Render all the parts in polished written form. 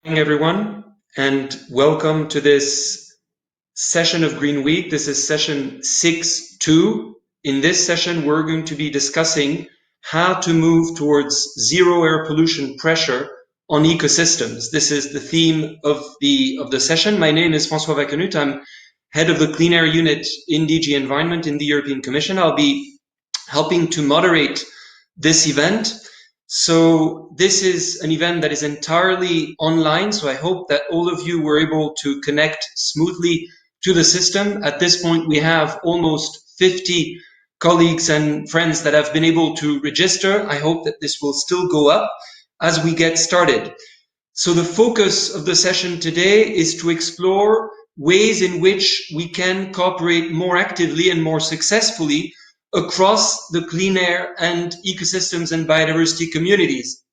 Morning, everyone, and welcome to this session of Green Week. This is session 6.2. In this session, we're going to be discussing how to move towards zero air pollution pressure on ecosystems. This is the theme of the session. My name is François Wakenhut. I'm head of the Clean Air Unit in DG Environment in the European Commission. I'll be helping to moderate this event. So this is an event that is entirely online, so I hope that all of you were able to connect smoothly to the system. At this point, we have almost 50 colleagues and friends that have been able to register. I hope that this will still go up as we get started. So the focus of the session today is to explore ways in which we can cooperate more actively and more successfully across the clean air and ecosystems and biodiversity communities.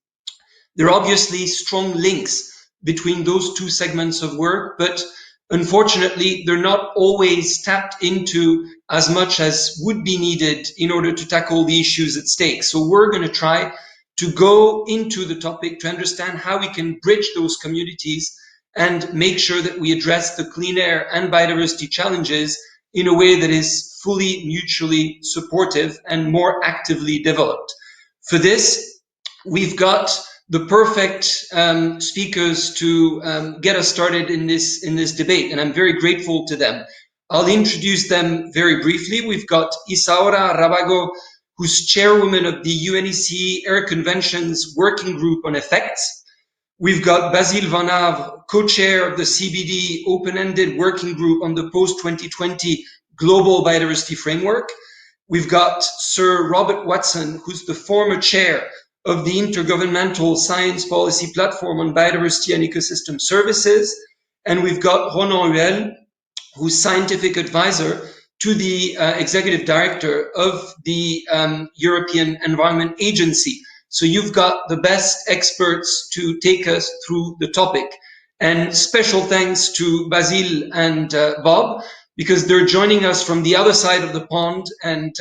There are obviously strong links between those two segments of work, but unfortunately, they're not always tapped into as much as would be needed in order to tackle the issues at stake. So we're going to try to go into the topic to understand how we can bridge those communities and make sure that we address the clean air and biodiversity challenges in a way that is fully mutually supportive and more actively developed. For this, we've got the perfect speakers to get us started in this debate, and I'm very grateful to them. I'll introduce them very briefly. We've got Isaura Rabago, who's chairwoman of the UN-ECE Air Convention's Working Group on Effects. We've got Basile van Havre, co-chair of the CBD Open-Ended Working Group on the Post-2020 Global Biodiversity Framework. We've got Sir Robert Watson, who's the former chair of the Inter-Governmental Science Policy Platform on Biodiversity and Ecosystem Services. And we've got Ronan Uhel, who's scientific advisor to the executive director of the European Environment Agency. So you've got the best experts to take us through the topic. And special thanks to Basile and Bob, because they're joining us from the other side of the pond, and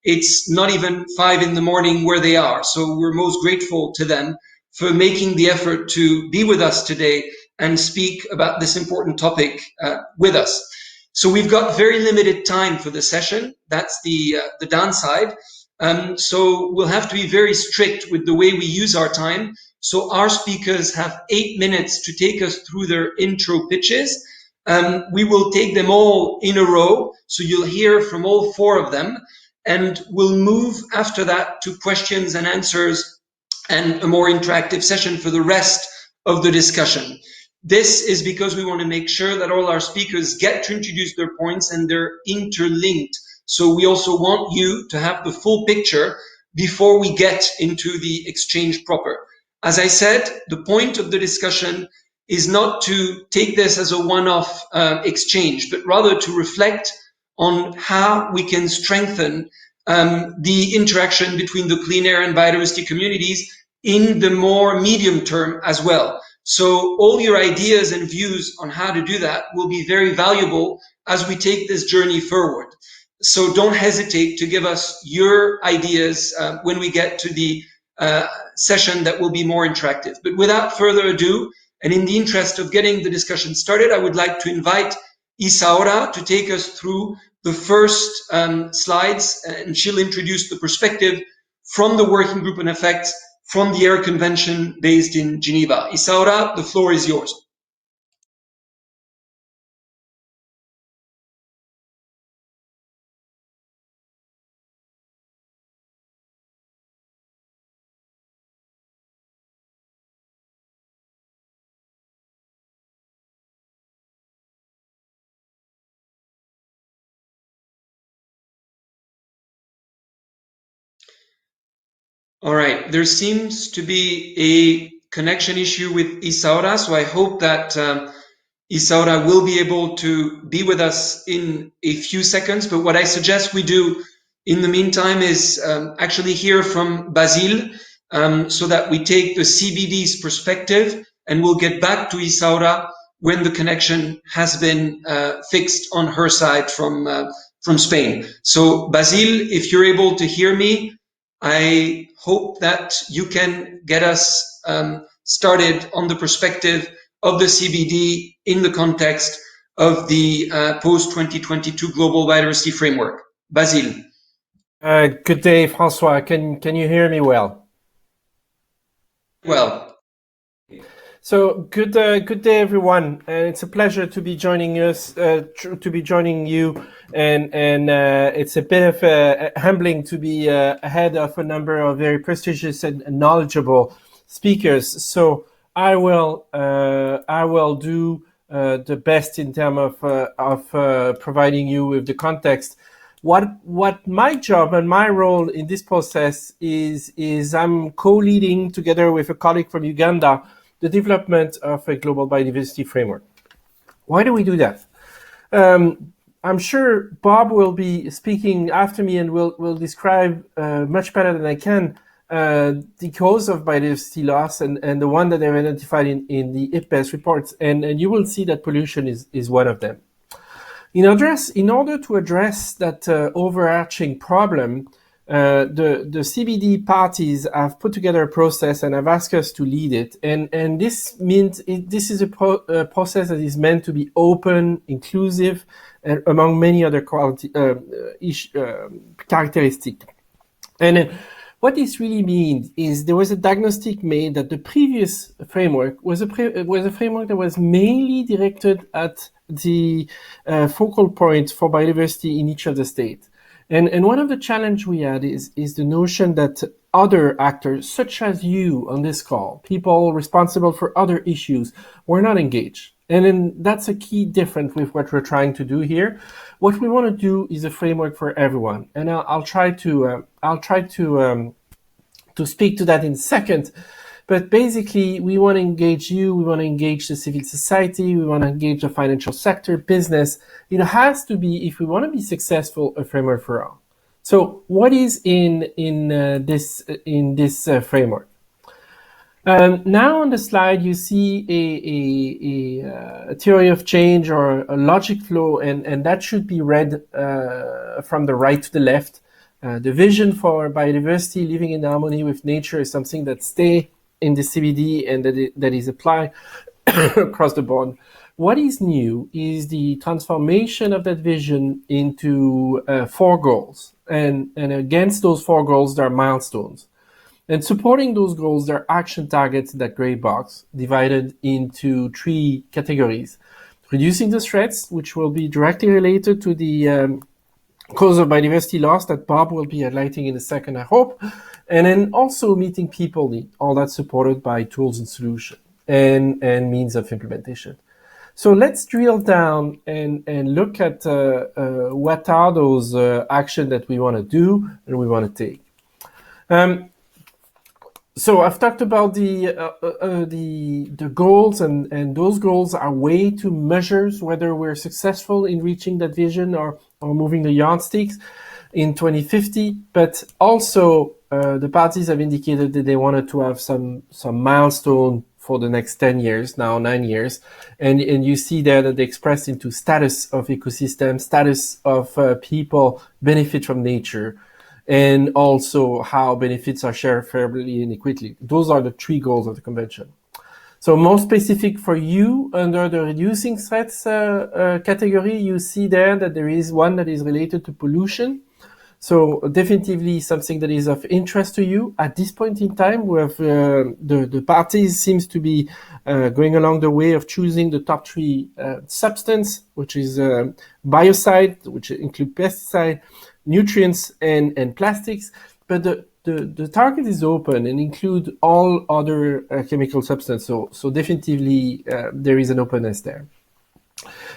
it's not even 5 in the morning where they are. So we're most grateful to them for making the effort to be with us today and speak about this important topic with us. So we've got very limited time for the session. That's the downside. So we'll have to be very strict with the way we use our time. So our speakers have 8 minutes to take us through their intro pitches. We will take them all in a row, so you'll hear from all 4 of them, and we'll move after that to questions and answers and a more interactive session for the rest of the discussion. This is because we want to make sure that all our speakers get to introduce their points and they're interlinked. So we also want you to have the full picture before we get into the exchange proper. As I said, the point of the discussion is not to take this as a one-off exchange, but rather to reflect on how we can strengthen the interaction between the clean air and biodiversity communities in the more medium term as well. So all your ideas and views on how to do that will be very valuable as we take this journey forward. So don't hesitate to give us your ideas when we get to the session that will be more interactive. But without further ado, and in the interest of getting the discussion started, I would like to invite Isaura to take us through the first slides, and she'll introduce the perspective from the Working Group on Effects from the Air Convention based in Geneva. Isaura, the floor is yours. All right, there seems to be a connection issue with Isaura, so I hope that Isaura will be able to be with us in a few seconds. But what I suggest we do in the meantime is actually hear from Basile, so that we take the CBD's perspective, and we'll get back to Isaura when the connection has been fixed on her side from Spain. So Basile, if you're able to hear me, I hope that you can get us started on the perspective of the CBD in the context of the post-2022 Global Biodiversity Framework. Basile. Good day, François. Can you hear me well? Well. So good day, everyone. And it's a pleasure to be joining us, joining you. And it's a bit of humbling to be ahead of a number of very prestigious and knowledgeable speakers. So I will do the best in terms of providing you with the context. What my job and my role in this process is I'm co-leading together with a colleague from Uganda the development of a global biodiversity framework. Why do we do that? I'm sure Bob will be speaking after me and will describe much better than I can the cause of biodiversity loss and the one that they've identified in the IPBES reports, and you will see that pollution is one of them. In order to address that overarching problem, the CBD parties have put together a process and have asked us to lead it. And this means this is a process that is meant to be open, inclusive, and among many other characteristics. And what this really means is there was a diagnostic made that the previous framework was a framework that was mainly directed at the focal point for biodiversity in each of the states. And one of the challenge we had is the notion that other actors, such as you on this call, people responsible for other issues, were not engaged. And then that's a key difference with what we're trying to do here. What we want to do is a framework for everyone, and I'll try to speak to that in a second. But basically, we want to engage you, we want to engage the civil society, we want to engage the financial sector, business. It has to be, if we want to be successful, a framework for all. So what is in this framework? Now on the slide, you see a theory of change or a logic flow, and that should be read from the right to the left. The vision for biodiversity, living in harmony with nature, is something that stays in the CBD and that is applied across the board. What is new is the transformation of that vision into 4 goals. And against those 4 goals, there are milestones. And supporting those goals, there are action targets in that gray box, divided into 3 categories. Reducing the threats, which will be directly related to the cause of biodiversity loss that Bob will be highlighting in a second, I hope. And then also meeting people need, all that supported by tools and solutions and means of implementation. So let's drill down and look at what are those actions that we want to do and we want to take. So I've talked about the goals, and those goals are way to measure whether we're successful in reaching that vision or moving the yardsticks in 2050. But also the parties have indicated that they wanted to have some milestone for the next 10 years, now 9 years. And you see there that they expressed into status of ecosystem, status of people benefit from nature, and also how benefits are shared fairly and equitably. Those are the 3 goals of the convention. So more specific for you, under the reducing threats category, you see there that there is one that is related to pollution. So definitively something that is of interest to you at this point in time, where the parties seems to be going along the way of choosing the top 3 substance, which is biocide, which include pesticide, nutrients and plastics, but the target is open and include all other chemical substances. So definitively there is an openness there.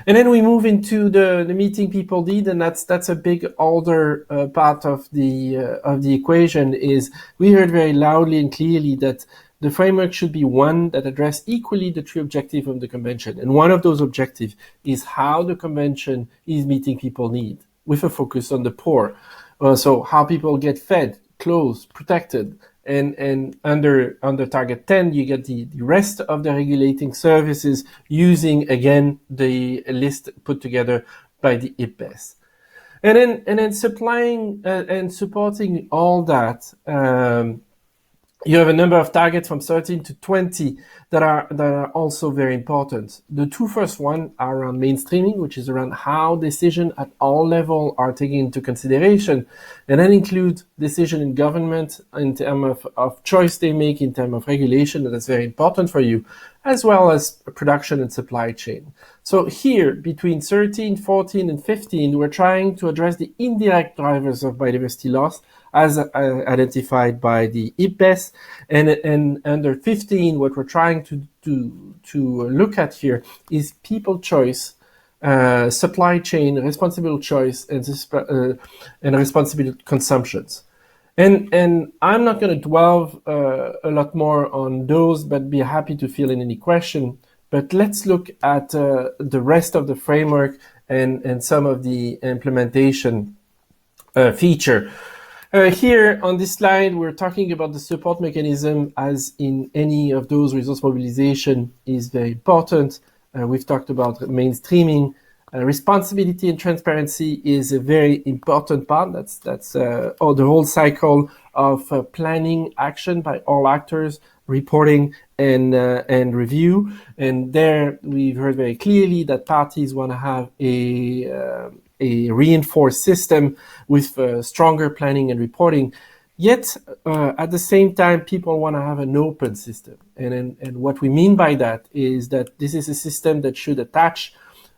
And then we move into the meeting people need, and that's a big older part of the equation. Is we heard very loudly and clearly that the framework should be one that addresses equally the 3 objectives of the convention, and one of those objectives is how the convention is meeting people need, with a focus on the poor. So how people get fed, clothed, protected, and under target 10, you get the rest of the regulating services using, again, the list put together by the IPBES. And then supplying and supporting all that You have a number of targets from 13 to 20 that are also very important. The two first ones are around mainstreaming, which is around how decisions at all levels are taken into consideration, and then include decision in government in terms of choice they make in terms of regulation, that is very important for you, as well as production and supply chain. So here, between 13, 14, and 15, we're trying to address the indirect drivers of biodiversity loss, as identified by the IPBES, and under 15, what we're trying to look at here is people choice, supply chain, responsible choice, and responsible consumptions. And I'm not going to dwell a lot more on those, but be happy to fill in any question. But let's look at the rest of the framework and some of the implementation feature. Here on this slide, we're talking about the support mechanism, as in any of those resource mobilization is very important. We've talked about mainstreaming. Responsibility and transparency is a very important part. That's the whole cycle of planning action by all actors, reporting and review. And there we've heard very clearly that parties want to have a reinforced system with stronger planning and reporting. Yet, at the same time, people want to have an open system. And what we mean by that is that this is a system that should attach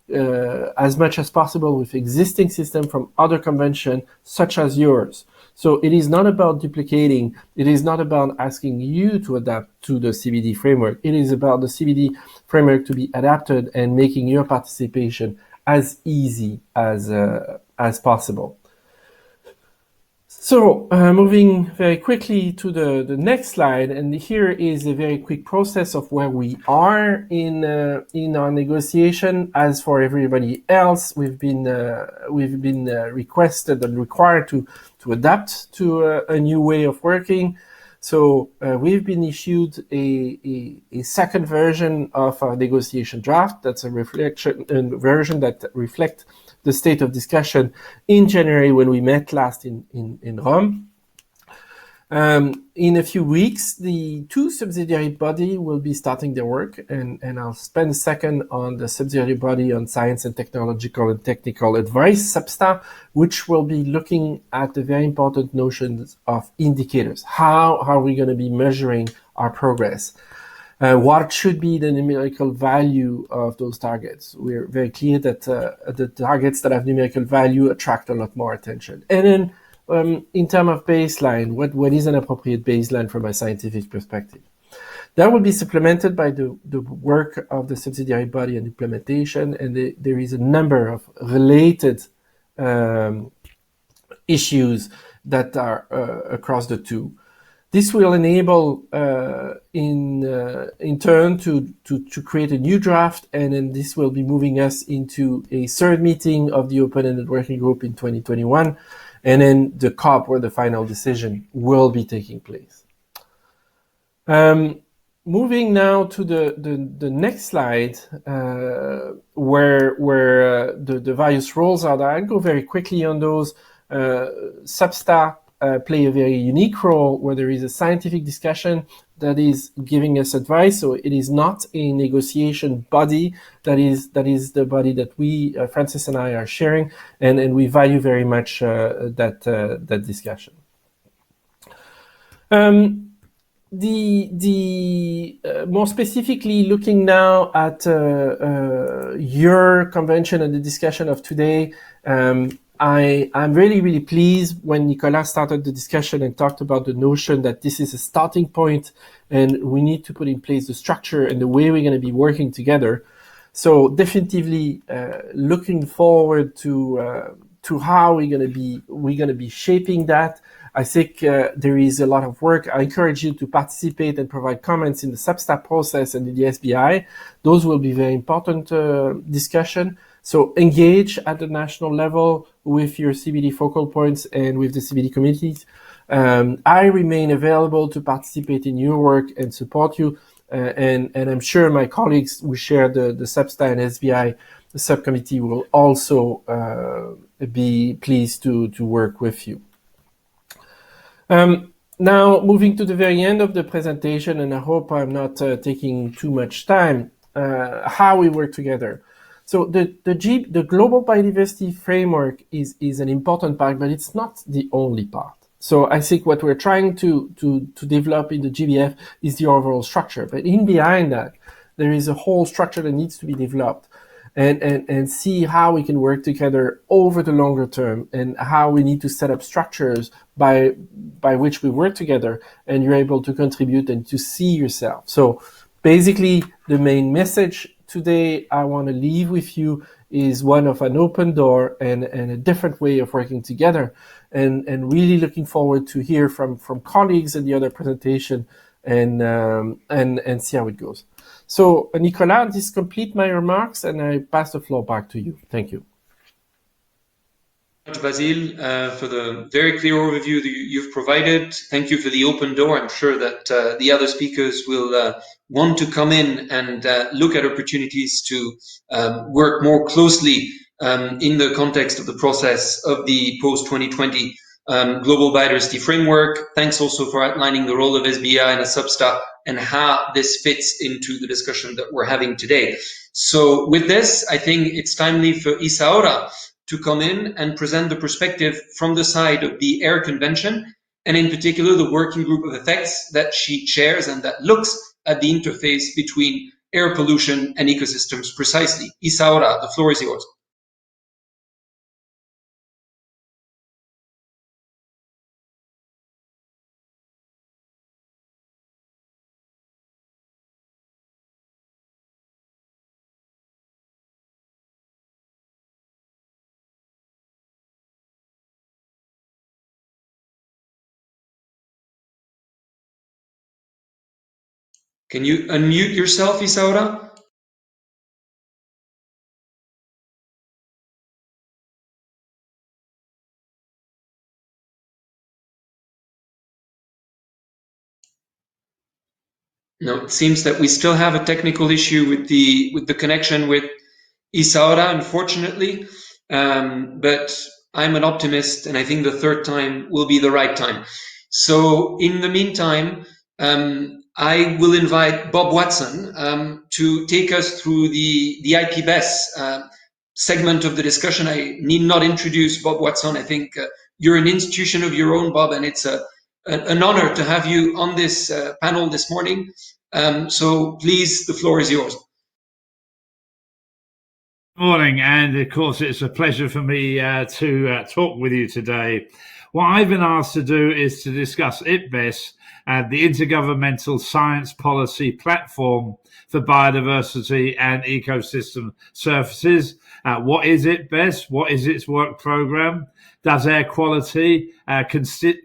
as much as possible with existing system from other conventions, such as yours. So it is not about duplicating. It is not about asking you to adapt to the CBD framework. It is about the CBD framework to be adapted and making your participation as easy as possible. So moving very quickly to the next slide, and here is a very quick process of where we are in our negotiation. As for everybody else, we've been requested and required to adapt to a new way of working. So we've been issued a second version of our negotiation draft. That's a version that reflects the state of discussion in January when we met last in Rome. In a few weeks, the two subsidiary bodies will be starting their work, and I'll spend a second on the subsidiary body on science and technological and technical advice, SAPSTA, which will be looking at the very important notions of indicators. How are we going to be measuring our progress? What should be the numerical value of those targets? We're very clear that the targets that have numerical value attract a lot more attention. And then in terms of baseline, what is an appropriate baseline from a scientific perspective? That will be supplemented by the work of the subsidiary body and implementation, and there is a number of related issues that are across the two. This will enable, in turn, to create a new draft, and then this will be moving us into a third meeting of the open-ended working group in 2021, and then the COP, where the final decision will be taking place. Moving now to the next slide, where the various roles are there. I'll go very quickly on those. SAPSTA play a very unique role where there is a scientific discussion that is giving us advice. So it is not a negotiation body. That is the body that we, Francis and I, are sharing, and we value very much that discussion. More specifically, looking now at your convention and the discussion of today, I'm really, really pleased when Nicolas started the discussion and talked about the notion that this is a starting point and we need to put in place the structure and the way we're going to be working together. So definitely looking forward to how we're going to be shaping that. I think there is a lot of work. I encourage you to participate and provide comments in the SAPSTA process and in the SBI. Those will be very important discussion. So engage at the national level with your CBD focal points and with the CBD communities. I remain available to participate in your work and support you. And I'm sure my colleagues who share the SAPSTA and SBI subcommittee will also be pleased to work with you. Now, moving to the very end of the presentation, and I hope I'm not taking too much time, how we work together. So the global biodiversity framework is an important part, but it's not the only part. So I think what we're trying to develop in the GBF is the overall structure. But in behind that, there is a whole structure that needs to be developed and see how we can work together over the longer term and how we need to set up structures by which we work together and you're able to contribute and to see yourself. So basically, the main message today I want to leave with you is one of an open door and a different way of working together, and really looking forward to hear from colleagues in the other presentation and see how it goes. So, Nicolas, this completes my remarks, and I pass the floor back to you. Thank you. Basile, for the very clear overview that you've provided. Thank you for the open door. I'm sure that the other speakers will want to come in and look at opportunities to work more closely in the context of the process of the post-2020 Global Biodiversity Framework. Thanks also for outlining the role of SBI and ASUBSTA and how this fits into the discussion that we're having today. So with this, I think it's timely for Isaura to come in and present the perspective from the side of the Air Convention, and in particular the working group of effects that she chairs and that looks at the interface between air pollution and ecosystems precisely. Isaura, the floor is yours. Can you unmute yourself, Isaura? No, it seems that we still have a technical issue with the connection with Isaura, unfortunately. But I'm an optimist, and I think the third time will be the right time. So in the meantime, I will invite Bob Watson to take us through the IPBES segment of the discussion. I need not introduce Bob Watson. I think you're an institution of your own, Bob, and it's an honor to have you on this panel this morning. So please, the floor is yours. Morning, and of course it's a pleasure for me to talk with you today. What I've been asked to do is to discuss IPBES, the Inter-Governmental Science Policy Platform for Biodiversity and Ecosystem Services. What is IPBES? What is its work programme? Does air quality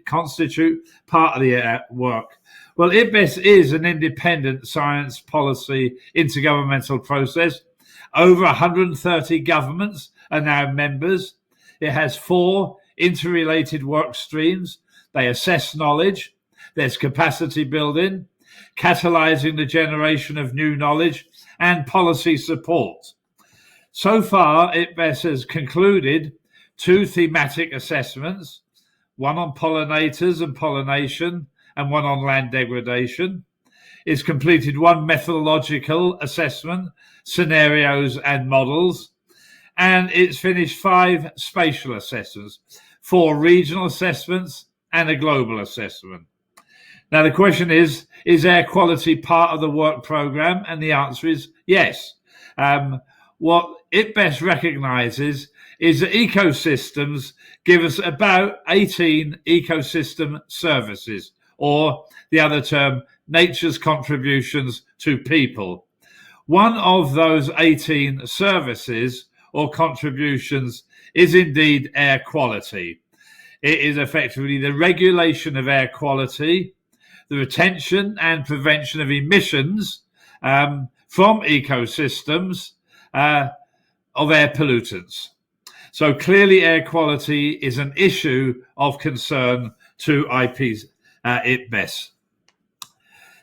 constitute part of the work? Well, IPBES is an independent science policy intergovernmental process. Over 130 governments are now members. It has 4 interrelated work streams. They assess knowledge. There's capacity building, catalyzing the generation of new knowledge, and policy support. So far, IPBES has concluded 2 thematic assessments, one on pollinators and pollination, and one on land degradation. It's completed 1 methodological assessment, scenarios and models, and it's finished 5 spatial assessments, 4 regional assessments and a global assessment. Now the question is air quality part of the work programme? And the answer is yes. What IPBES recognises is that ecosystems give us about 18 ecosystem services, or the other term, nature's contributions to people. One of those 18 services or contributions is indeed air quality. It is effectively the regulation of air quality, the retention and prevention of emissions from ecosystems of air pollutants. So clearly air quality is an issue of concern to IPBES.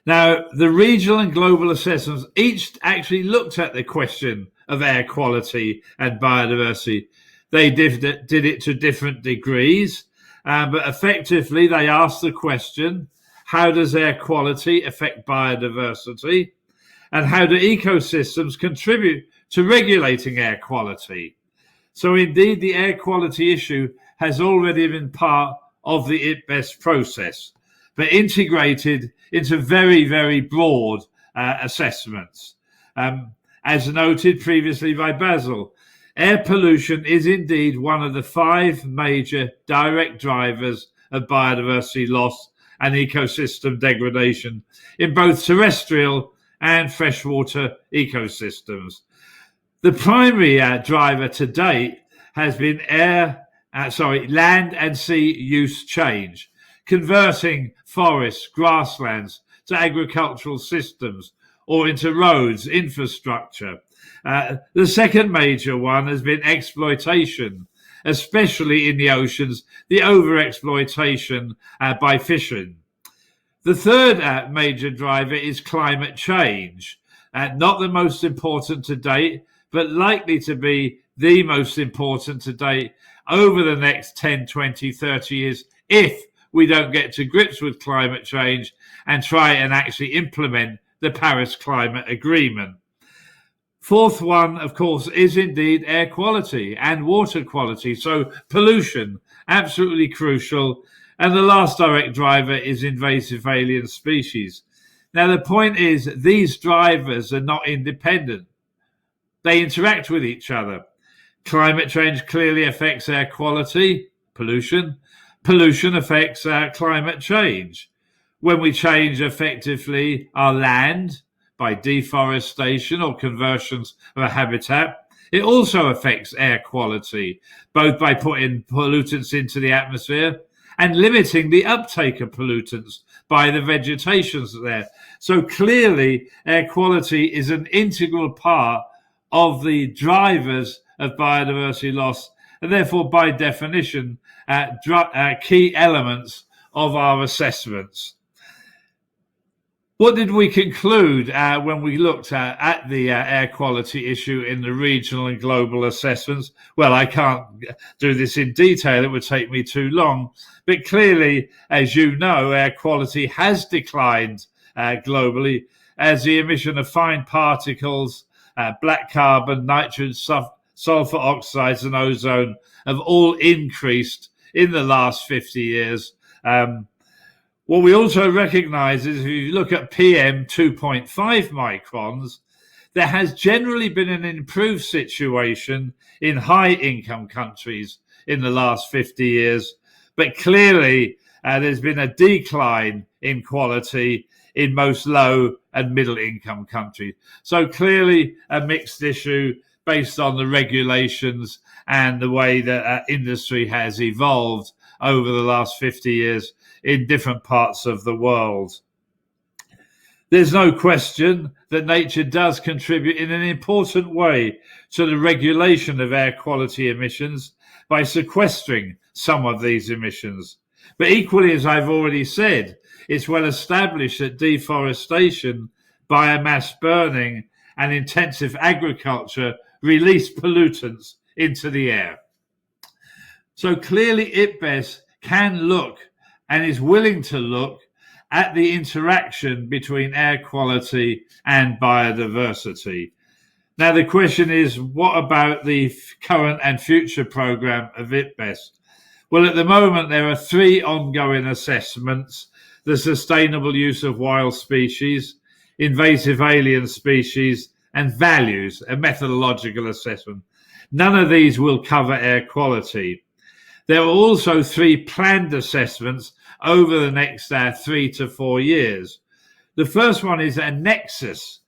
Now, the regional and global assessments each actually looked at the question of air quality and biodiversity. They did it to different degrees. but effectively they ask the question, how does air quality affect biodiversity? And how do ecosystems contribute to regulating air quality? So indeed, the air quality issue has already been part of the IPBES process, but integrated into very, very broad assessments. As noted previously by Basile, air pollution is indeed one of the 5 major direct drivers of biodiversity loss and ecosystem degradation in both terrestrial and freshwater ecosystems. The primary driver to date has been land and sea use change, converting forests, grasslands to agricultural systems or into roads, infrastructure. The second major one has been exploitation, especially in the oceans, the overexploitation by fishing. The third major driver is climate change, not the most important to date, but likely to be the most important to date over the next 10, 20, 30 years if we don't get to grips with climate change and try and actually implement the Paris Climate Agreement. Fourth one, of course, is indeed air quality and water quality. So pollution, absolutely crucial. And the last direct driver is invasive alien species. Now, the point is these drivers are not independent. They interact with each other. Climate change clearly affects air quality, pollution. Pollution affects climate change. When we change effectively our land by deforestation or conversions of a habitat, it also affects air quality, both by putting pollutants into the atmosphere and limiting the uptake of pollutants by the vegetations there. So clearly, air quality is an integral part of the drivers of biodiversity loss, and therefore, by definition, key elements of our assessments. What did we conclude when we looked at the air quality issue in the regional and global assessments? Well, I can't do this in detail, it would take me too long, but clearly, as you know, air quality has declined globally as the emission of fine particles, black carbon, nitrogen, sulfur oxides and ozone have all increased in the last 50 years. What we also recognize is if you look at PM 2.5 microns, there has generally been an improved situation in high income countries in the last 50 years, but clearly there's been a decline in quality in most low and middle income countries. So clearly a mixed issue based on the regulations and the way that industry has evolved over the last 50 years in different parts of the world. There's no question that nature does contribute in an important way to the regulation of air quality emissions by sequestering some of these emissions. But equally, as I've already said, it's well established that deforestation, biomass burning, and intensive agriculture release pollutants into the air. So clearly IPBES can look and is willing to look at the interaction between air quality and biodiversity. Now the question is, what about the current and future programme of IPBES? Well, at the moment there are 3 ongoing assessments: the sustainable use of wild species, invasive alien species, and values, a methodological assessment. None of these will cover air quality. There are also 3 planned assessments over the next 3 to 4 years. The first one is a nexus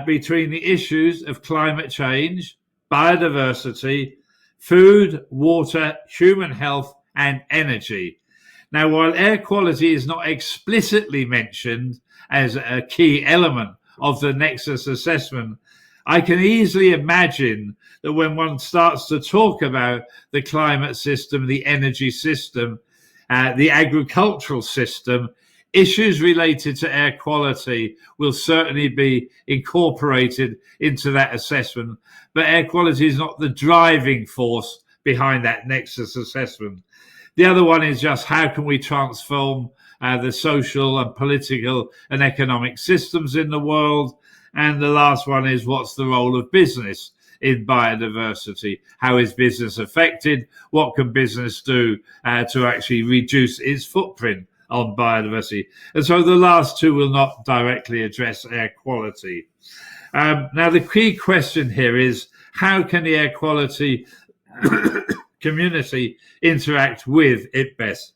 between the issues of climate change, biodiversity, food, water, human health, and energy. Now, while air quality is not explicitly mentioned as a key element of the nexus assessment, I can easily imagine that when one starts to talk about the climate system, the energy system, the agricultural system, issues related to air quality will certainly be incorporated into that assessment. But air quality is not the driving force behind that nexus assessment. The other one is just how can we transform the social and political and economic systems in the world. And the last one is what's the role of business in biodiversity? How is business affected? What can business do to actually reduce its footprint on biodiversity? And so the last two will not directly address air quality. Now, the key question here is how can the air quality community interact with IPBES?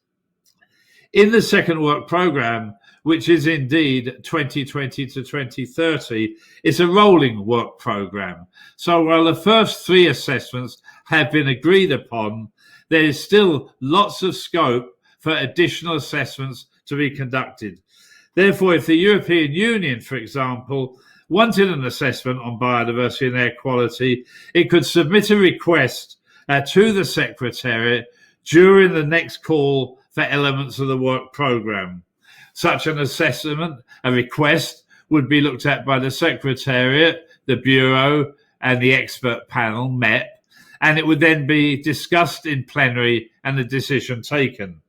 In the second work programme, which is indeed 2020 to 2030, it's a rolling work programme. So while the first three assessments have been agreed upon, there is still lots of scope for additional assessments to be conducted. Therefore, if the European Union, for example, wanted an assessment on biodiversity and air quality, it could submit a request to the Secretariat during the next call for elements of the work programme. Such an assessment, a request, would be looked at by the Secretariat, the Bureau, and the expert panel, MEP, and it would then be discussed in plenary and a decision taken.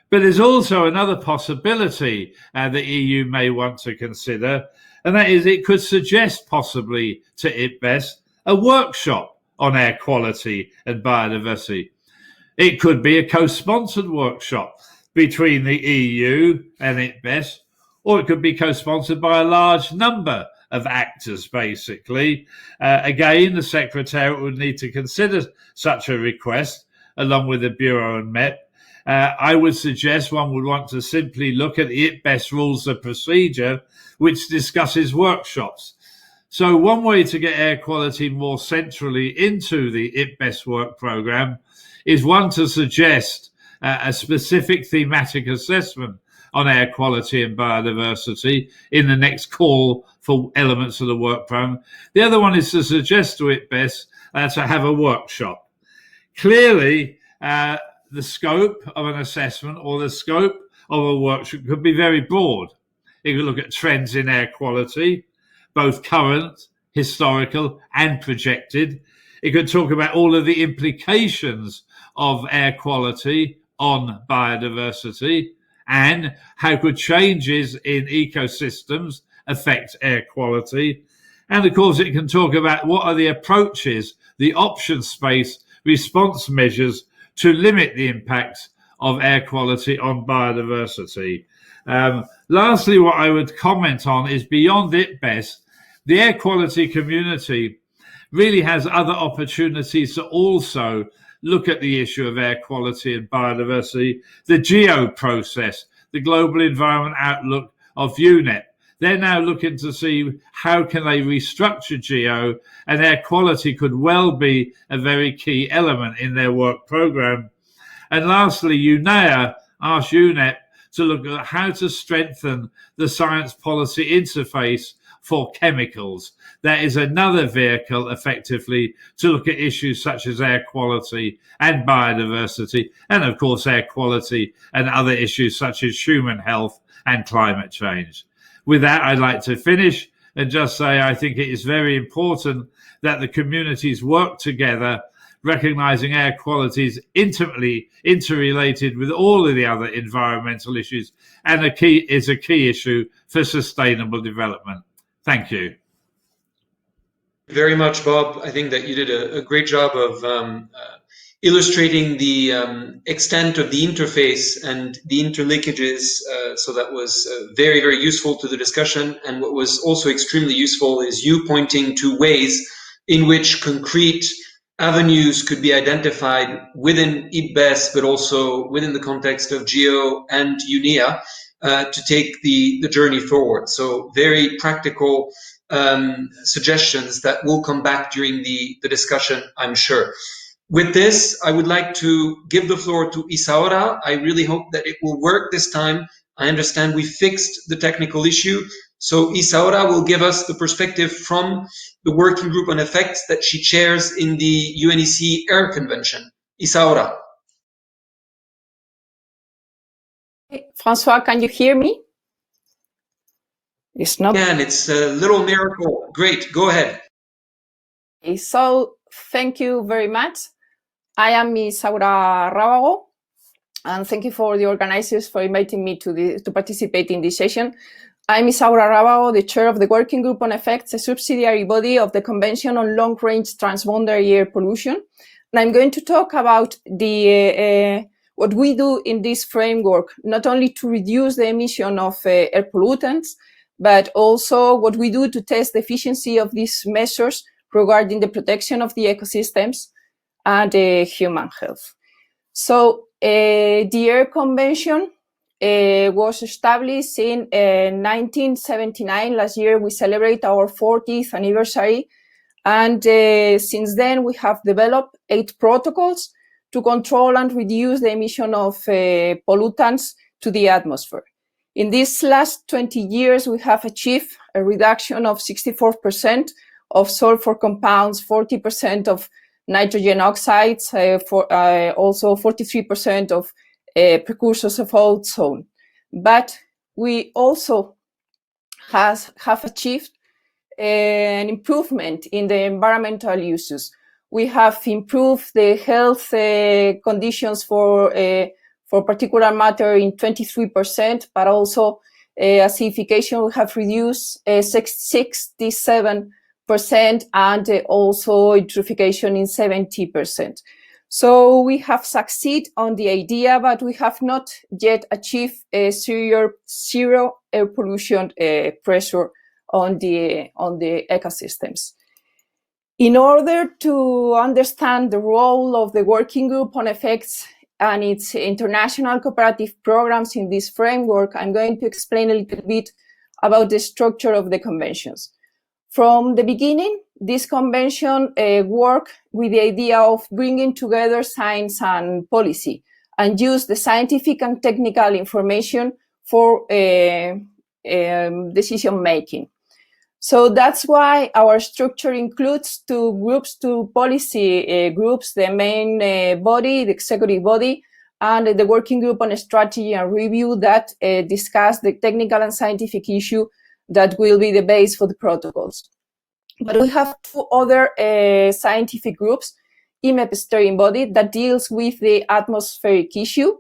But there's also another possibility the EU may want to consider, and that is it could suggest possibly to IPBES a workshop on air quality and biodiversity. It could be a co-sponsored workshop between the EU and IPBES, or it could be co-sponsored by a large number of actors, basically. Again, the Secretariat would need to consider such a request, along with the Bureau and MEP. I would suggest one would want to simply look at the IPBES rules of procedure, which discusses workshops. So one way to get air quality more centrally into the IPBES work programme is one to suggest a specific thematic assessment on air quality and biodiversity in the next call for elements of the work programme. The other one is to suggest to IPBES to have a workshop. Clearly, the scope of an assessment or the scope of a workshop could be very broad. It could look at trends in air quality, both current, historical, and projected. It could talk about all of the implications of air quality on biodiversity and how could changes in ecosystems affect air quality. And of course, it can talk about what are the approaches, the option space response measures to limit the impacts of air quality on biodiversity. Lastly, what I would comment on is beyond IPBES, the air quality community really has other opportunities to also look at the issue of air quality and biodiversity. The GEO process, the Global Environment Outlook of UNEP, they're now looking to see how can they restructure GEO, and air quality could well be a very key element in their work programme. And lastly, UNEA asked UNEP to look at how to strengthen the science policy interface for chemicals. That is another vehicle effectively to look at issues such as air quality and biodiversity, and of course air quality and other issues such as human health and climate change. With that, I'd like to finish and just say I think it is very important that the communities work together, recognising air quality is intimately interrelated with all of the other environmental issues and a key issue for sustainable development. Thank you. Very much, Bob. I think that you did a great job of illustrating the extent of the interface and the interlinkages. So that was very, very useful to the discussion. And what was also extremely useful is you pointing to ways in which concrete avenues could be identified within IPBES, but also within the context of GEO and UNEA to take the journey forward. So very practical suggestions that will come back during the discussion, I'm sure. With this, I would like to give the floor to Isaura. I really hope that it will work this time. I understand we fixed the technical issue. So Isaura will give us the perspective from the working group on effects that she chairs in the UN-ECE Air Convention. Isaura. François, can you hear me? It's not. Again, it's a little miracle. Great, go ahead. Okay, so thank you very much. I am Isaura Rabago. and thank you for the organizers for inviting me to participate in this session. I'm Isaura Rabago, the chair of the Working Group on Effects, a subsidiary body of the Convention on Long-Range Transboundary Air Pollution. And I'm going to talk about what we do in this framework, not only to reduce the emission of air pollutants, but also what we do to test the efficiency of these measures regarding the protection of the ecosystems and human health. So the Air Convention was established in 1979. Last year we celebrate our 40th anniversary, and since then we have developed 8 protocols to control and reduce the emission of pollutants to the atmosphere. In these last 20 years we have achieved a reduction of 64% of sulfur compounds, 40% of nitrogen oxides, also 43% of precursors of ozone. But we also have achieved an improvement in the environmental uses. We have improved the health conditions for particulate matter in 23%, but also acidification we have reduced 67%, and also eutrophication in 70%. So we have succeeded on the idea, but we have not yet achieved a zero air pollution pressure on the ecosystems. In order to understand the role of the Working Group on Effects and its international cooperative programs in this framework, I'm going to explain a little bit about the structure of the conventions. From the beginning, this convention worked with the idea of bringing together science and policy and use the scientific and technical information for decision making. So that's why our structure includes 2 groups, 2 policy groups, the main body, the executive body, and the Working Group on Strategy and Review that discuss the technical and scientific issue that will be the base for the protocols. But we have 2 other scientific groups, IMEP steering body, that deals with the atmospheric issue,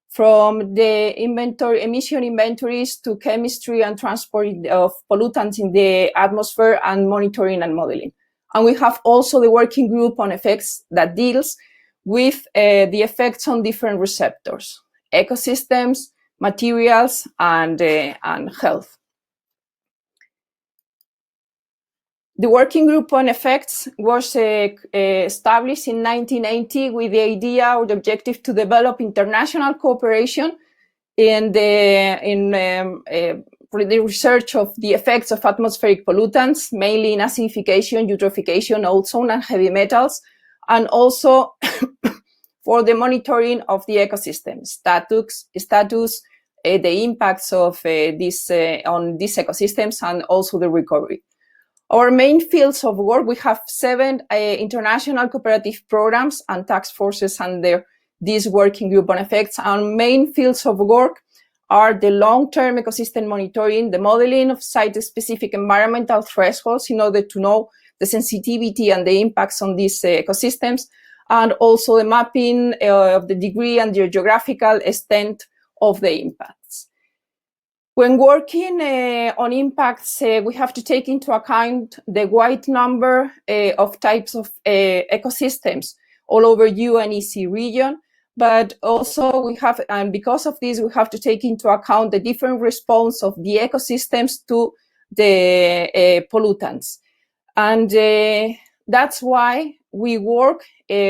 from the emission inventories to chemistry and transport of pollutants in the atmosphere and monitoring and modeling. And we have also the Working Group on Effects that deals with the effects on different receptors, ecosystems, materials, and health. The Working Group on Effects was established in 1980 with the idea or the objective to develop international cooperation in the research of the effects of atmospheric pollutants, mainly in acidification, eutrophication, ozone, and heavy metals, and also for the monitoring of the ecosystem status, the impacts of this on these ecosystems, and also the recovery. Our main fields of work, we have 7 international cooperative programs and task forces under this Working Group on Effects. Our main fields of work are the long-term ecosystem monitoring, the modeling of site-specific environmental thresholds in order to know the sensitivity and the impacts on these ecosystems, and also the mapping of the degree and the geographical extent of the impacts. When working on impacts, we have to take into account the wide number of types of ecosystems all over UN-ECE region, but also we have, and because of this, we have to take into account the different response of the ecosystems to the pollutants. And that's why we work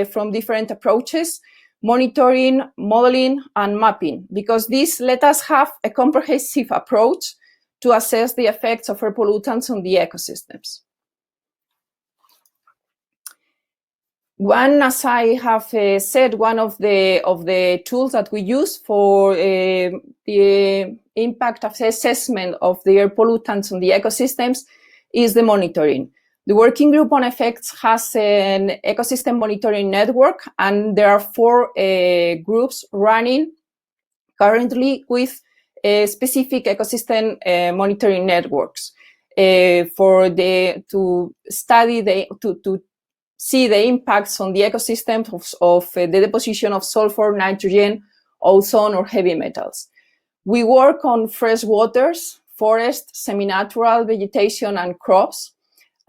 from different approaches: monitoring, modeling, and mapping, because this let us have a comprehensive approach to assess the effects of air pollutants on the ecosystems. One, as I have said, one of the tools that we use for the impact of assessment of the air pollutants on the ecosystems is the monitoring. The Working Group on Effects has an ecosystem monitoring network, and there are 4 groups running currently with specific ecosystem monitoring networks to see the impacts on the ecosystems of the deposition of sulfur, nitrogen, ozone, or heavy metals. We work on fresh waters, forest, semi-natural vegetation, and crops.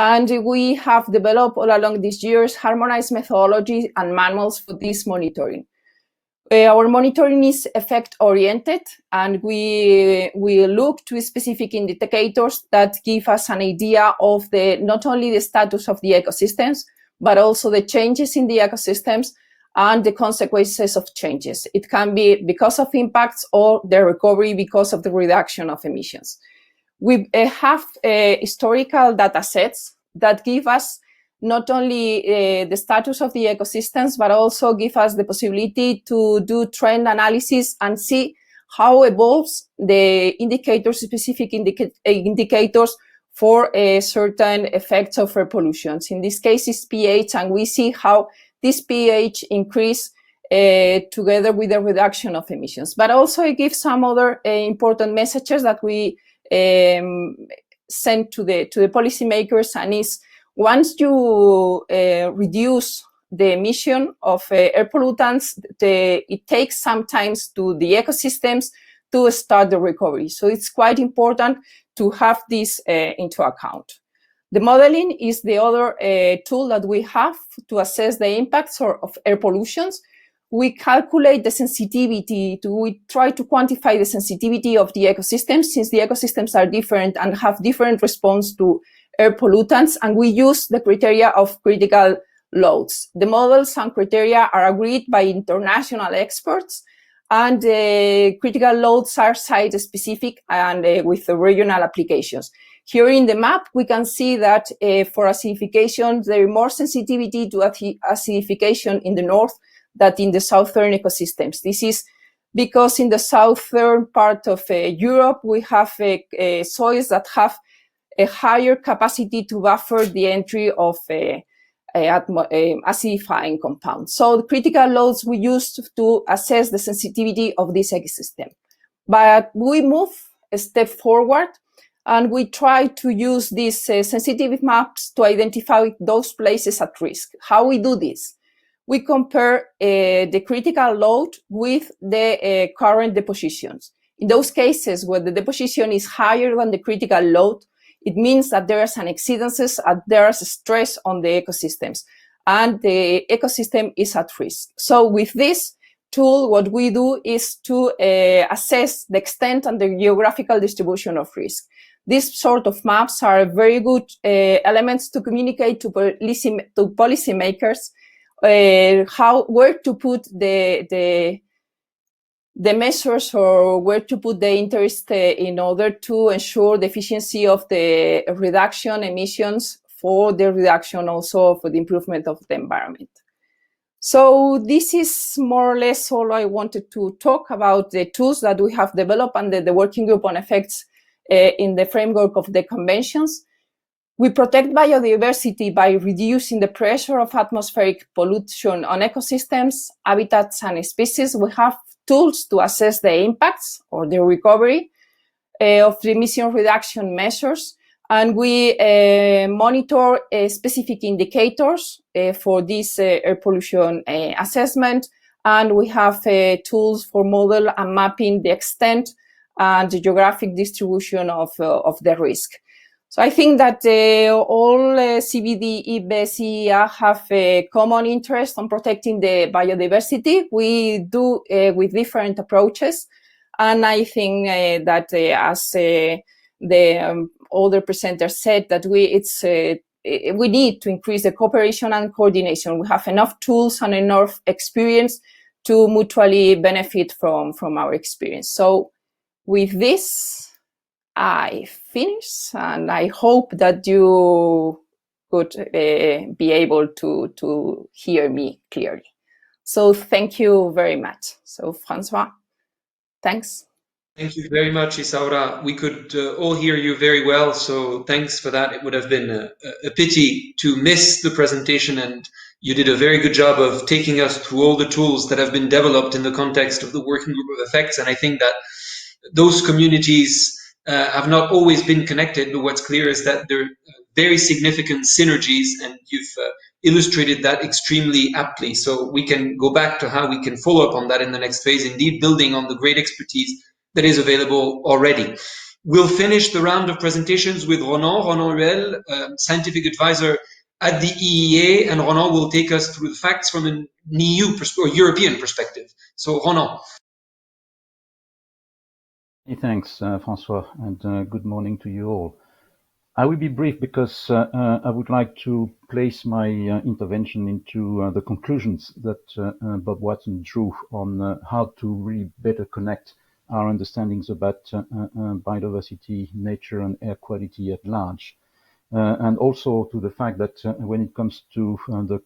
And we have developed all along these years harmonized methodology and manuals for this monitoring. Our monitoring is effect-oriented, and we look to specific indicators that give us an idea of not only the status of the ecosystems, but also the changes in the ecosystems and the consequences of changes. It can be because of impacts or the recovery because of the reduction of emissions. We have historical data sets that give us not only the status of the ecosystems, but also give us the possibility to do trend analysis and see how evolves the indicators, specific indicators for certain effects of air pollution. In this case, it's pH, and we see how this pH increase together with the reduction of emissions. But also it gives some other important messages that we send to the policymakers, and is once you reduce the emission of air pollutants, it takes some time to the ecosystems to start the recovery. So it's quite important to have this into account. The modeling is the other tool that we have to assess the impacts of air pollutions. We calculate the sensitivity, we try to quantify the sensitivity of the ecosystems, since the ecosystems are different and have different response to air pollutants, and we use the criteria of critical loads. The models and criteria are agreed by international experts, and critical loads are site-specific and with the regional applications. Here in the map, we can see that for acidification, there is more sensitivity to acidification in the north than in the southern ecosystems. This is because in the southern part of Europe, we have soils that have a higher capacity to buffer the entry of acidifying compounds. So the critical loads we use to assess the sensitivity of this ecosystem. But we move a step forward, and we try to use these sensitivity maps to identify those places at risk. How we do this? We compare the critical load with the current depositions. In those cases where the deposition is higher than the critical load, it means that there is an exceedances and there is stress on the ecosystems, and the ecosystem is at risk. So with this tool, what we do is to assess the extent and the geographical distribution of risk. These sort of maps are very good elements to communicate to policymakers where to put the measures, or where to put the interest in order to ensure the efficiency of the reduction emissions for the reduction also for the improvement of the environment. So this is more or less all I wanted to talk about, the tools that we have developed under the working group on effects in the framework of the conventions. We protect biodiversity by reducing the pressure of atmospheric pollution on ecosystems, habitats, and species. We have tools to assess the impacts or the recovery of the emission reduction measures, and we monitor specific indicators for this air pollution assessment, and we have tools for model and mapping the extent and the geographic distribution of the risk. So I think that all CBD, IBES, EEA have a common interest on protecting the biodiversity. We do with different approaches. And I think that as the older presenter said, that we need to increase the cooperation and coordination. We have enough tools and enough experience to mutually benefit from our experience. So with this, I finish, and I hope that you could be able to hear me clearly. So thank you very much. So François, thanks. Thank you very much, Isaura. We could all hear you very well, so thanks for that. It would have been a pity to miss the presentation, and you did a very good job of taking us through all the tools that have been developed in the context of the working group of effects. And I think that those communities have not always been connected, but what's clear is that there are very significant synergies, and you've illustrated that extremely aptly. So we can go back to how we can follow up on that in the next phase, indeed building on the great expertise that is available already. We'll finish the round of presentations with Ronan Uhel, scientific advisor at the EEA, and Ronan will take us through the facts from an EU or European perspective. So Ronan. Thanks, François, and good morning to you all. I will be brief because I would like to place my intervention into the conclusions that Bob Watson drew on how to really better connect our understandings about biodiversity, nature, and air quality at large. And also to the fact that when it comes to the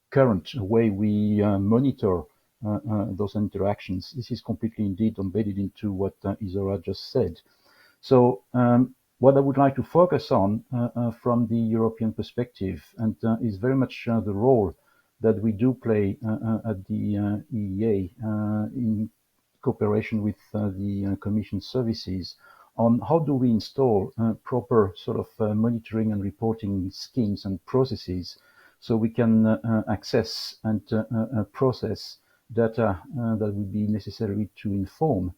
current way we monitor those interactions, this is completely indeed embedded into what Isaura just said. So what I would like to focus on from the European perspective, and is very much the role that we do play at the EEA in cooperation with the Commission services, on how do we install proper sort of monitoring and reporting schemes and processes so we can access and process data that would be necessary to inform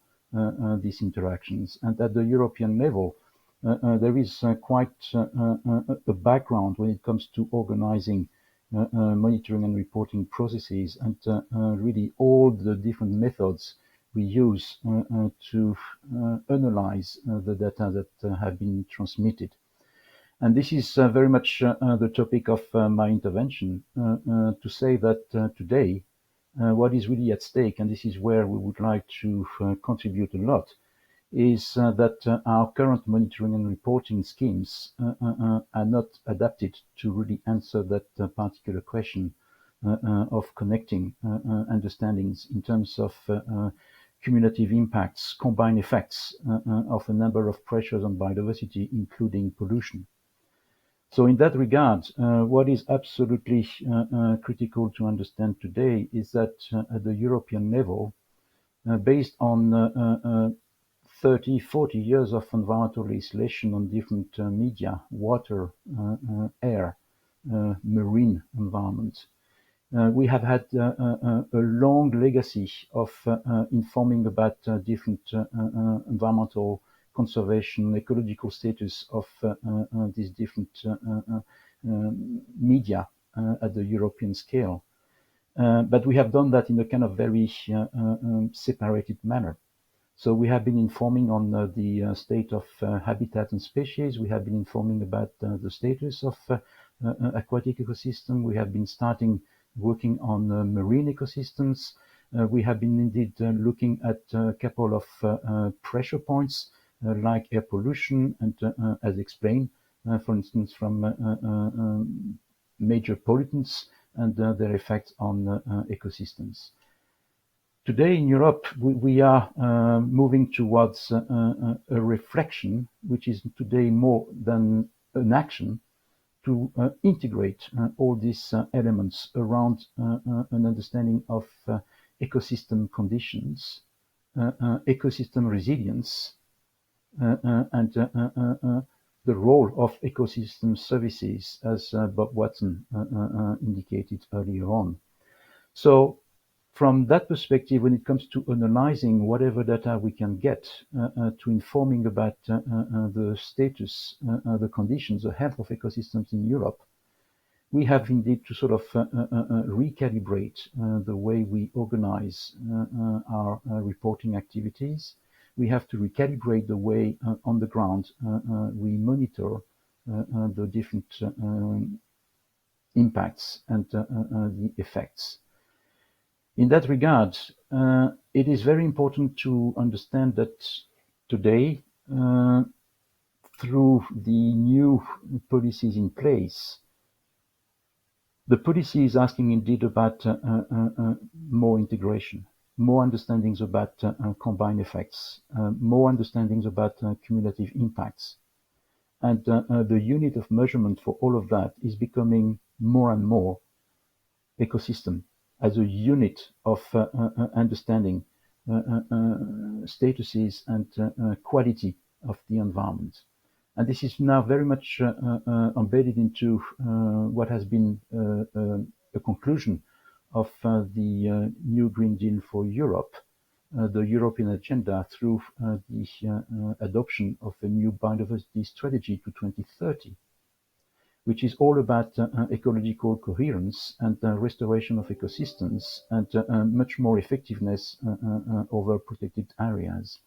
these interactions. And at the European level, there is quite a background when it comes to organizing monitoring and reporting processes, and really all the different methods we use to analyze the data that have been transmitted. And this is very much the topic of my intervention, to say that today, what is really at stake, and this is where we would like to contribute a lot, is that our current monitoring and reporting schemes are not adapted to really answer that particular question of connecting understandings in terms of cumulative impacts, combined effects of a number of pressures on biodiversity, including pollution. So in that regard, what is absolutely critical to understand today is that at the European level, based on 30, 40 years of environmental legislation on different media, water, air, marine environment, we have had a long legacy of informing about different environmental conservation, ecological status of these different media at the European scale. But we have done that in a kind of very separated manner. So we have been informing on the state of habitat and species. We have been informing about the status of aquatic ecosystem. We have been starting working on marine ecosystems. We have been indeed looking at a couple of pressure points like air pollution and, as explained, for instance, from major pollutants and their effects on ecosystems. Today in Europe, we are moving towards a reflection, which is today more than an action, to integrate all these elements around an understanding of ecosystem conditions, ecosystem resilience, and the role of ecosystem services, as Bob Watson indicated earlier on. So from that perspective, when it comes to analyzing whatever data we can get to informing about the status, the conditions, the health of ecosystems in Europe, we have indeed to sort of recalibrate the way we organize our reporting activities. We have to recalibrate the way on the ground we monitor the different impacts and the effects. In that regard, it is very important to understand that today, through the new policies in place, the policy is asking indeed about more integration, more understandings about combined effects, more understandings about cumulative impacts. And the unit of measurement for all of that is becoming more and more ecosystem, as a unit of understanding statuses and quality of the environment. And this is now very much embedded into what has been a conclusion of the new Green Deal for Europe, the European agenda, through the adoption of a new biodiversity strategy to 2030, which is all about ecological coherence and restoration of ecosystems and much more effectiveness over protected areas.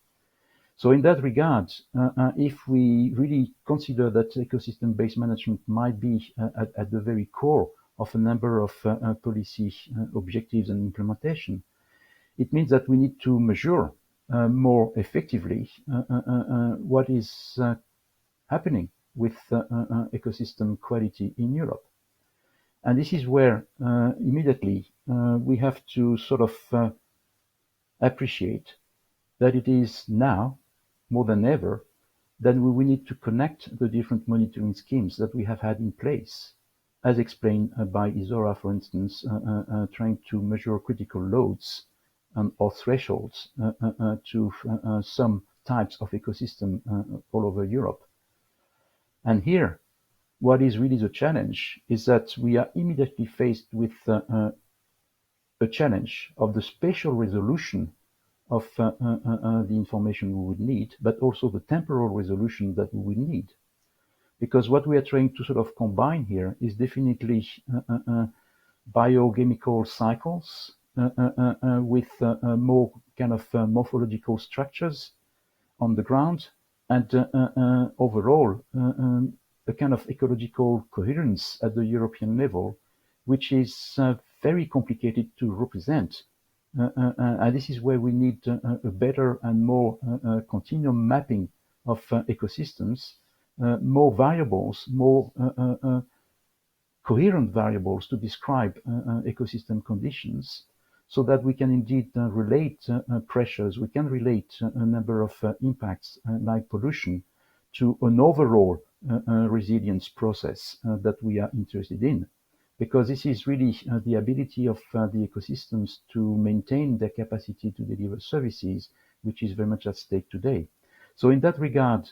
So in that regard, if we really consider that ecosystem-based management might be at the very core of a number of policy objectives and implementation, it means that we need to measure more effectively what is happening with ecosystem quality in Europe. And this is where immediately we have to sort of appreciate that it is now, more than ever, that we need to connect the different monitoring schemes that we have had in place, as explained by Isaura, for instance, trying to measure critical loads or thresholds to some types of ecosystem all over Europe. And here, what is really the challenge is that we are immediately faced with a challenge of the spatial resolution of the information we would need, but also the temporal resolution that we would need. Because what we are trying to sort of combine here is definitely biochemical cycles with more kind of morphological structures on the ground, and overall a kind of ecological coherence at the European level, which is very complicated to represent. And this is where we need a better and more continuum mapping of ecosystems, more variables, more coherent variables to describe ecosystem conditions, so that we can indeed relate pressures, we can relate a number of impacts like pollution to an overall resilience process that we are interested in. Because this is really the ability of the ecosystems to maintain their capacity to deliver services, which is very much at stake today. So in that regard,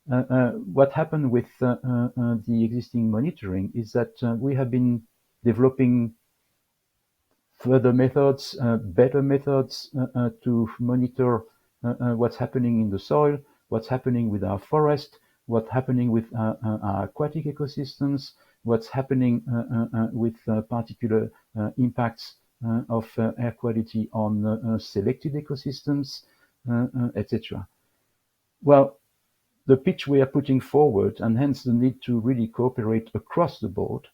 what happened with the existing monitoring is that we have been developing further methods, better methods to monitor what's happening in the soil, what's happening with our forest, what's happening with our aquatic ecosystems, what's happening with particular impacts of air quality on selected ecosystems, etc. Well, the pitch we are putting forward, and hence the need to really cooperate across the board,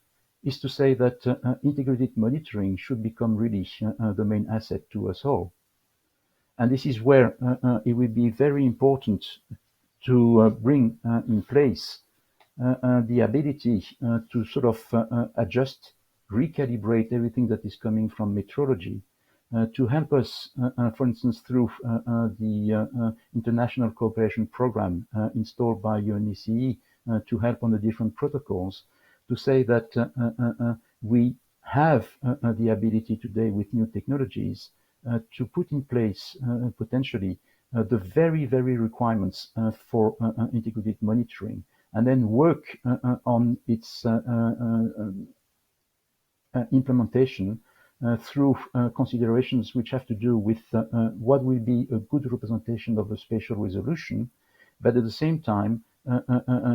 is to say that integrated monitoring should become really the main asset to us all. And this is where it will be very important to bring in place the ability to sort of adjust, recalibrate everything that is coming from metrology to help us, for instance, through the international cooperation program installed by UNECE to help on the different protocols, to say that we have the ability today with new technologies to put in place potentially the very, very requirements for integrated monitoring, and then work on its implementation through considerations which have to do with what will be a good representation of the spatial resolution, but at the same time,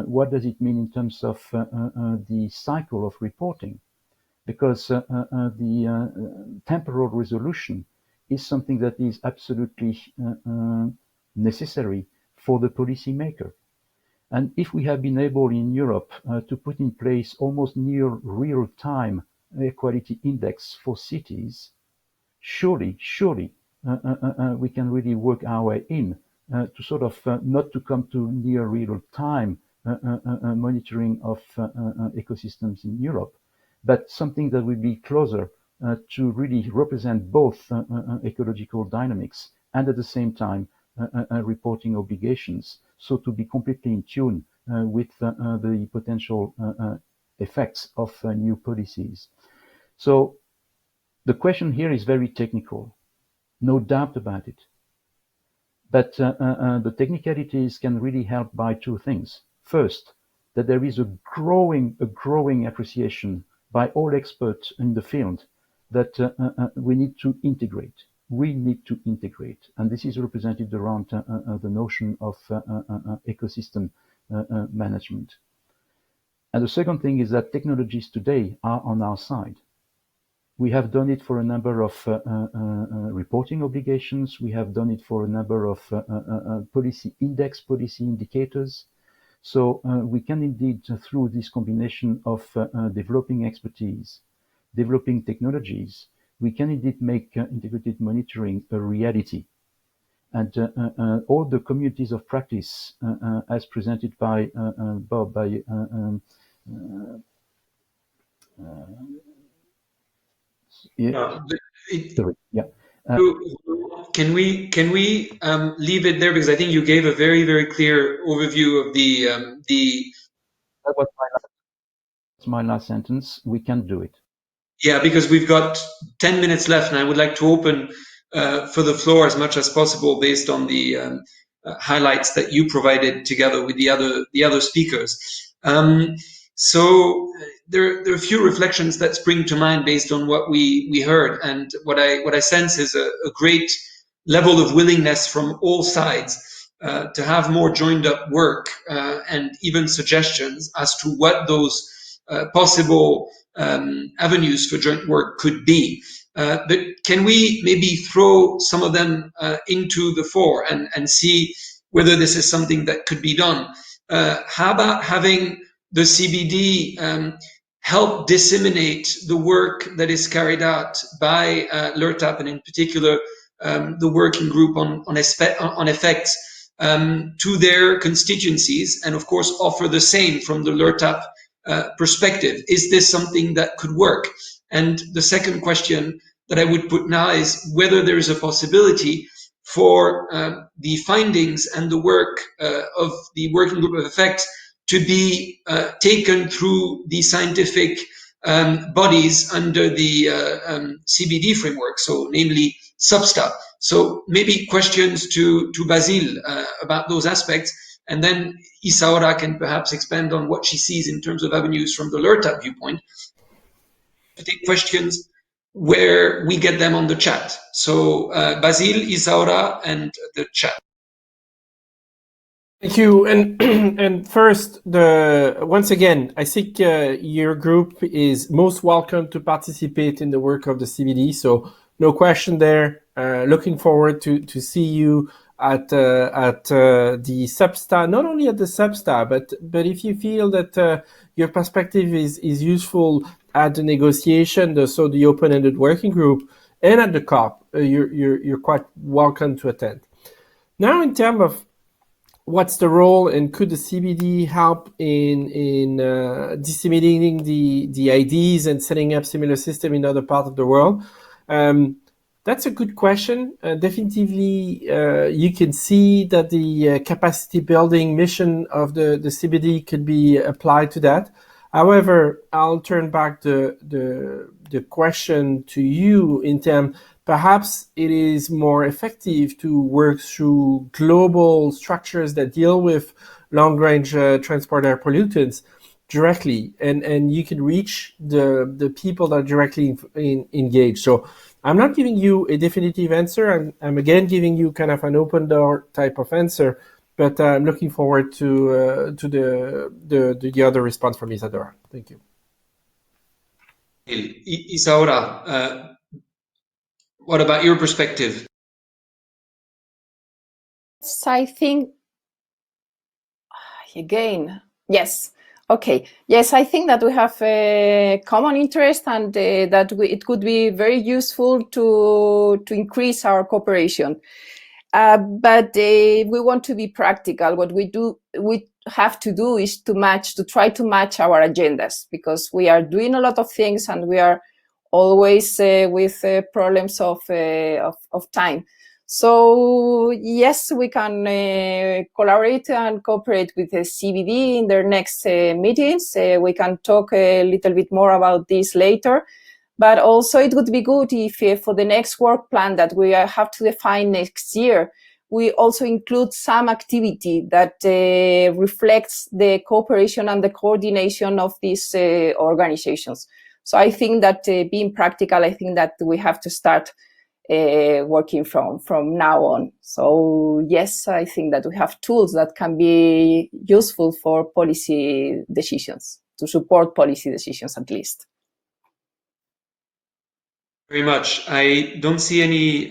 what does it mean in terms of the cycle of reporting? Because the temporal resolution is something that is absolutely necessary for the policymaker. And if we have been able in Europe to put in place almost near real-time air quality index for cities, surely we can really work our way in to sort of not to come to near real-time monitoring of ecosystems in Europe, but something that will be closer to really represent both ecological dynamics and at the same time reporting obligations, so to be completely in tune with the potential effects of new policies. So the question here is very technical, no doubt about it. But the technicalities can really help by two things. First, that there is a growing appreciation by all experts in the field that we need to integrate. We need to integrate, and this is represented around the notion of ecosystem management. And the second thing is that technologies today are on our side. We have done it for a number of reporting obligations. We have done it for a number of policy indicators. So we can indeed, through this combination of developing expertise, developing technologies, we can indeed make integrated monitoring a reality. And all the communities of practice, as presented by Bob, by Can we leave it there, because I think you gave a very, very clear overview of the. That was my last sentence. We can do it. Yeah, because we've got 10 minutes left, and I would like to open for the floor as much as possible based on the highlights that you provided together with the other speakers. So there are a few reflections that spring to mind based on what we heard, and what I sense is a great level of willingness from all sides to have more joined up work and even suggestions as to what those possible avenues for joint work could be. But can we maybe throw some of them into the fore and see whether this is something that could be done? How about having the CBD help disseminate the work that is carried out by LERTAP, and in particular the working group on effects to their constituencies, and of course offer the same from the LERTAP perspective? Is this something that could work? And the second question that I would put now is whether there is a possibility for the findings and the work of the working group of effects to be taken through the scientific bodies under the CBD framework, so namely SUBSTA. So maybe questions to Basile about those aspects, and then Isaura can perhaps expand on what she sees in terms of avenues from the LERTAP viewpoint. To take questions where we get them on the chat. So Basile, Isaura, and the chat. Thank you. And and first, once again, I think your group is most welcome to participate in the work of the CBD. So no question there. Looking forward to see you at the SUBSTA, not only at the SUBSTA, but if you feel that your perspective is useful at the negotiation, so the open-ended working group, and at the COP, you're quite welcome to attend. Now, in terms of what's the role, and could the CBD help in disseminating the ideas and setting up similar system in other parts of the world? That's a good question. Definitely, you can see that the capacity building mission of the CBD could be applied to that. However, I'll turn back the question to you in terms, perhaps it is more effective to work through global structures that deal with long-range transport air pollutants directly, and you can reach the people that are directly engaged. So I'm not giving you a definitive answer. I'm again giving you kind of an open door type of answer, but I'm looking forward to the other response from Isadora. Thank you. Isaura, what about your perspective? I think, again, yes. Okay. Yes, I think that we have a common interest, and that it could be very useful to increase our cooperation. But we want to be practical. What we have to do is to try to match our agendas, because we are doing a lot of things, and we are always with problems of time. So yes, we can collaborate and cooperate with the CBD in their next meetings. We can talk a little bit more about this later. But also it would be good if for the next work plan that we have to define next year, we also include some activity that reflects the cooperation and the coordination of these organizations. So I think that being practical, I think that we have to start working from now on. So yes, I think that we have tools that can be useful for policy decisions, to support policy decisions at least. Very much. I don't see any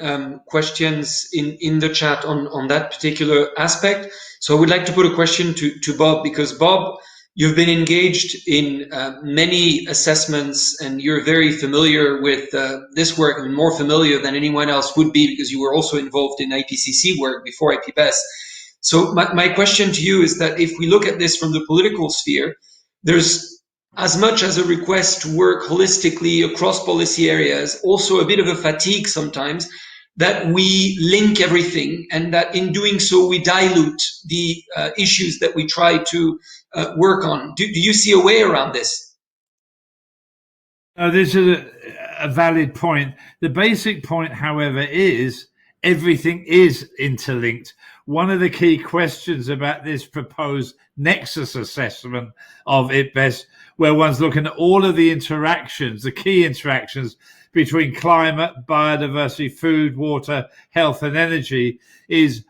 questions in the chat on that particular aspect. So I would like to put a question to Bob, because Bob, you've been engaged in many assessments and you're very familiar with this work, and more familiar than anyone else would be because you were also involved in IPCC work before IPBES. So my question to you is that if we look at this from the political sphere, there's as much as a request to work holistically across policy areas, also a bit of a fatigue sometimes that we link everything, and that in doing so we dilute the issues that we try to work on. Do you see a way around this? This is a valid point. The basic point, however, is everything is interlinked. One of the key questions about this proposed nexus assessment of IPBES, where one's looking at all of the interactions, the key interactions between climate, biodiversity, food, water, health, and energy, is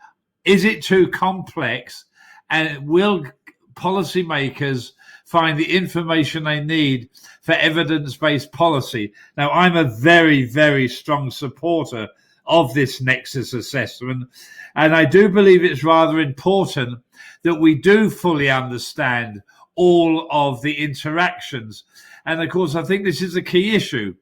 it too complex? And will policymakers find the information they need for evidence-based policy? Now, I'm a very, very strong supporter of this nexus assessment, and I do believe it's rather important that we do fully understand all of the interactions. And of course, I think this is a key issue.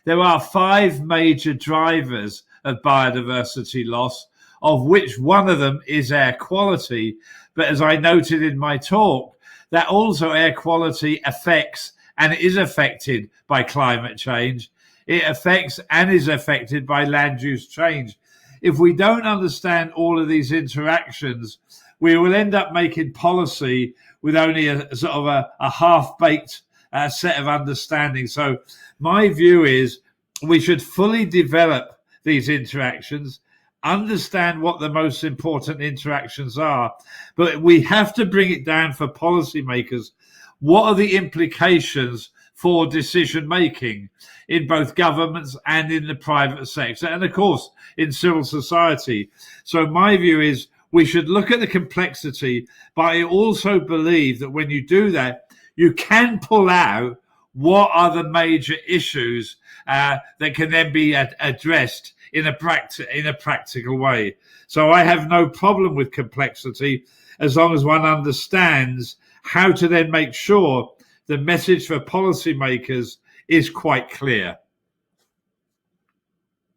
There are 5 major drivers of biodiversity loss, of which one of them is air quality. But as I noted in my talk, that also air quality affects and is affected by climate change. It affects and is affected by land use change. If we don't understand all of these interactions, we will end up making policy with only a sort of a half-baked set of understanding. So my view is we should fully develop these interactions, understand what the most important interactions are, but we have to bring it down for policymakers. What are the implications for decision making in both governments and in the private sector, and of course in civil society? So my view is we should look at the complexity, but I also believe that when you do that, you can pull out what are the major issues that can then be addressed in a practical way. So I have no problem with complexity as long as one understands how to then make sure the message for policymakers is quite clear.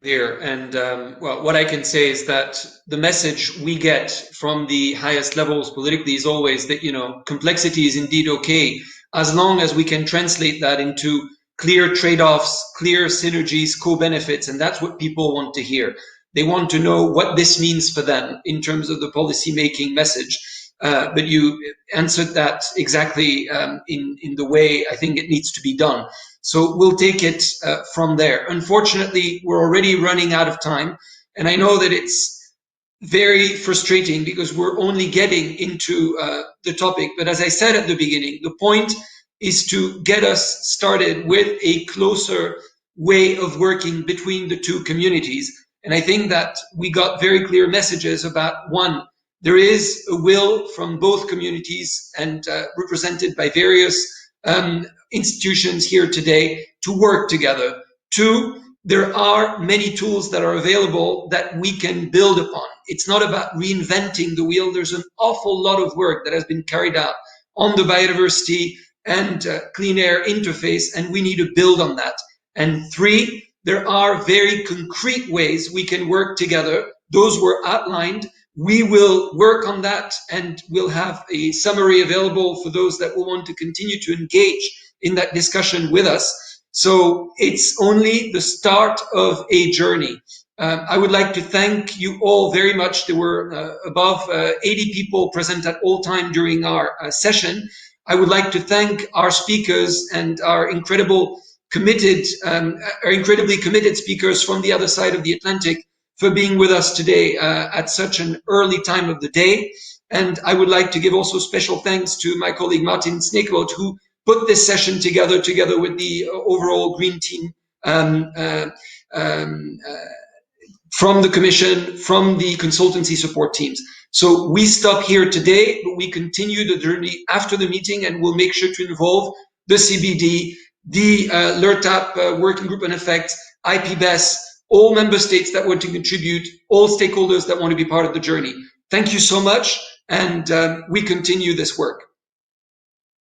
There, and well, what I can say is that the message we get from the highest levels politically is always that, you know, complexity is indeed okay, as long as we can translate that into clear trade-offs, clear synergies, co-benefits, and that's what people want to hear. They want to know what this means for them in terms of the policy-making message. But you answered that exactly in the way I think it needs to be done. So we'll take it from there. Unfortunately, we're already running out of time, and I know that it's very frustrating because we're only getting into the topic. But as I said at the beginning, the point is to get us started with a closer way of working between the two communities. And I think that we got very clear messages about, one, there is a will from both communities and represented by various institutions here today to work together. 2, there are many tools that are available that we can build upon. It's not about reinventing the wheel. There's an awful lot of work that has been carried out on the biodiversity and clean air interface, and we need to build on that. And 3, there are very concrete ways we can work together. Those were outlined. We will work on that, and we'll have a summary available for those that will want to continue to engage in that discussion with us. So it's only the start of a journey. I would like to thank you all very much. There were above 80 people present at all time during our session. I would like to thank our speakers and our incredibly committed speakers from the other side of the Atlantic for being with us today at such an early time of the day. And I would like to give also special thanks to my colleague Martin Sneekwoud, who put this session together with the overall Green team from the Commission, from the consultancy support teams. So we stop here today, but we continue the journey after the meeting, and we'll make sure to involve the CBD, the LERTAP Working Group on Effects, IPBES, all member states that want to contribute, all stakeholders that want to be part of the journey. Thank you so much, and we continue this work.